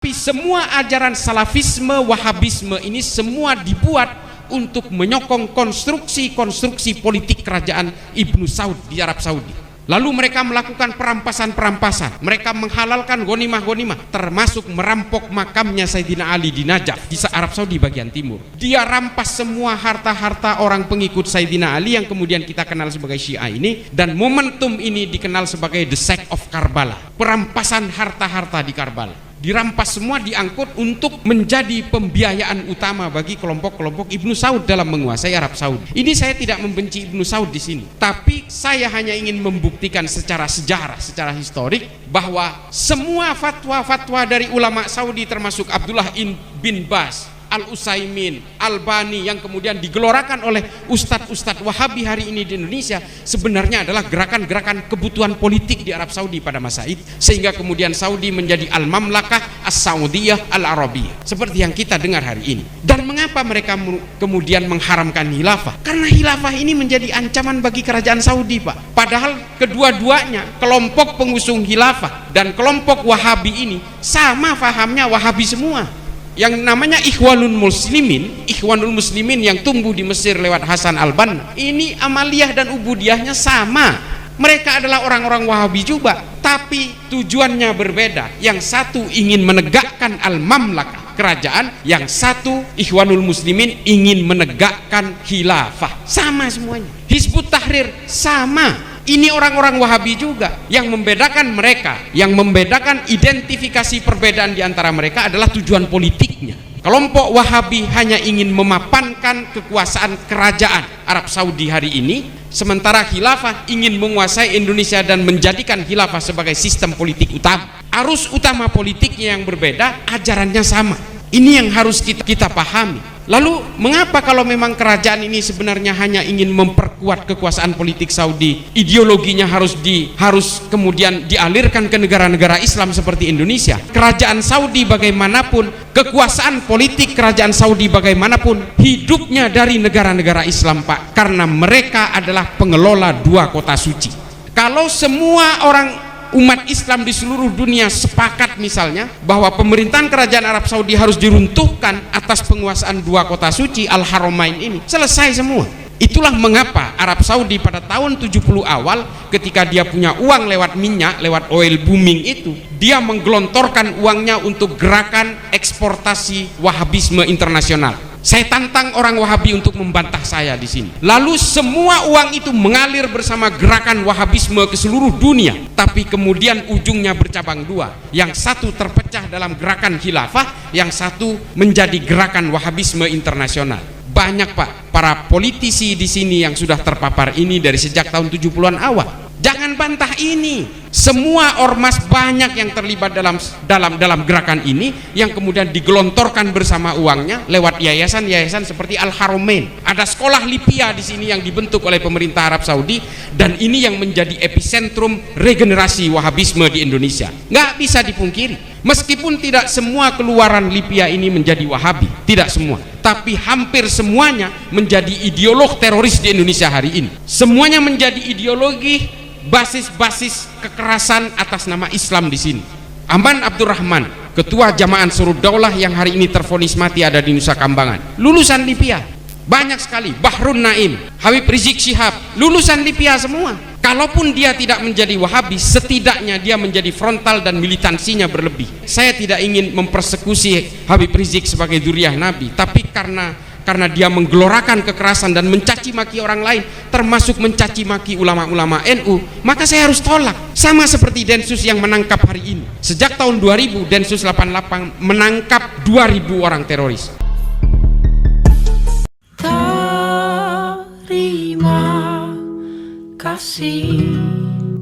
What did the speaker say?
Tapi semua ajaran salafisme, wahabisme ini semua dibuat untuk menyokong konstruksi-konstruksi politik kerajaan Ibnu Saud di Arab Saudi. Lalu mereka melakukan perampasan-perampasan, mereka menghalalkan ghanimah-ghanimah, termasuk merampok makamnya Sayyidina Ali di Najaf di Arab Saudi bagian timur. Dia rampas semua harta-harta orang pengikut Sayyidina Ali yang kemudian kita kenal sebagai Syiah ini, dan momentum ini dikenal sebagai The Sack of Karbala, perampasan harta-harta di Karbala. Dirampas semua, diangkut untuk menjadi pembiayaan utama bagi kelompok-kelompok Ibnu Saud dalam menguasai Arab Saudi. Ini saya tidak membenci Ibnu Saud di sini, tapi saya hanya ingin membuktikan secara sejarah, secara historik, bahwa semua fatwa-fatwa dari ulama Saudi termasuk Abdullah bin Baz, Al-Utsaimin, Albani yang kemudian digelorakan oleh ustadz-ustadz Wahabi hari ini di Indonesia sebenarnya adalah gerakan-gerakan kebutuhan politik di Arab Saudi pada masa itu, sehingga kemudian Saudi menjadi Al-Mamlakah As-Saudiyah Al-Arabiyah seperti yang kita dengar hari ini. Dan mengapa mereka kemudian mengharamkan khilafah? Karena khilafah ini menjadi ancaman bagi kerajaan Saudi, Pak. Padahal kedua-duanya, kelompok pengusung khilafah dan kelompok Wahabi ini sama fahamnya Wahabi semua. Yang namanya Ikhwanul Muslimin yang tumbuh di Mesir lewat Hasan al-Banna, ini amaliyah dan ubudiyahnya sama. Mereka adalah orang-orang Wahabi juga, tapi tujuannya berbeda. Yang satu ingin menegakkan al-mamlakah, kerajaan, yang satu Ikhwanul Muslimin ingin menegakkan khilafah. Sama semuanya. Hizbut Tahrir sama. Ini orang-orang Wahabi juga. Yang membedakan mereka, yang membedakan identifikasi perbedaan di antara mereka adalah tujuan politiknya. Kelompok Wahabi hanya ingin memapankan kekuasaan kerajaan Arab Saudi hari ini, sementara khilafah ingin menguasai Indonesia dan menjadikan khilafah sebagai sistem politik utama. Arus utama politiknya yang berbeda, ajarannya sama. Ini yang harus kita pahami. Lalu mengapa kalau memang kerajaan ini sebenarnya hanya ingin memperkuat kekuasaan politik Saudi, ideologinya harus kemudian dialirkan ke negara-negara Islam seperti Indonesia? Kerajaan Saudi bagaimanapun, kekuasaan politik kerajaan Saudi bagaimanapun, hidupnya dari negara-negara Islam, Pak, karena mereka adalah pengelola dua kota suci. Kalau semua orang umat Islam di seluruh dunia sepakat misalnya bahwa pemerintahan kerajaan Arab Saudi harus diruntuhkan atas penguasaan dua kota suci Al-Haramain ini, selesai semua. Itulah mengapa Arab Saudi pada tahun 70 awal ketika dia punya uang lewat minyak, lewat oil booming itu, dia menggelontorkan uangnya untuk gerakan eksportasi Wahabisme internasional. Saya tantang orang Wahabi untuk membantah saya di sini. Lalu semua uang itu mengalir bersama gerakan Wahabisme ke seluruh dunia, tapi kemudian ujungnya bercabang dua. Yang satu terpecah dalam gerakan khilafah, yang satu menjadi gerakan Wahabisme internasional. Banyak, Pak, para politisi di sini yang sudah terpapar ini dari sejak tahun 70-an awal. Jangan bantah ini. Semua ormas banyak yang terlibat dalam gerakan ini yang kemudian digelontorkan bersama uangnya lewat yayasan-yayasan seperti Al-Haramain. Ada sekolah Lipia di sini yang dibentuk oleh pemerintah Arab Saudi, dan ini yang menjadi epicentrum regenerasi Wahabisme di Indonesia. Nggak bisa dipungkiri. Meskipun tidak semua keluaran Lipia ini menjadi Wahabi, tidak semua, tapi hampir semuanya menjadi ideolog teroris di Indonesia hari ini. Semuanya menjadi ideologi basis-basis kekerasan atas nama Islam di sini. Aman Abdurrahman, ketua Jamaah Ansarud Daulah yang hari ini tervonis mati ada di Nusa Kambangan, lulusan Lipia. Banyak sekali. Bahrun Naim, Habib Rizik Syihab, lulusan Lipia semua. Kalaupun dia tidak menjadi Wahabi, setidaknya dia menjadi frontal dan militansinya berlebih. Saya tidak ingin mempersekusi Habib Rizik sebagai dzurriyyah Nabi, tapi karena dia menggelorakan kekerasan dan mencaci maki orang lain, termasuk mencaci maki ulama-ulama NU, maka saya harus tolak. Sama seperti Densus yang menangkap hari ini. Sejak tahun 2000 Densus 88 menangkap 2000 orang teroris. Terima kasih.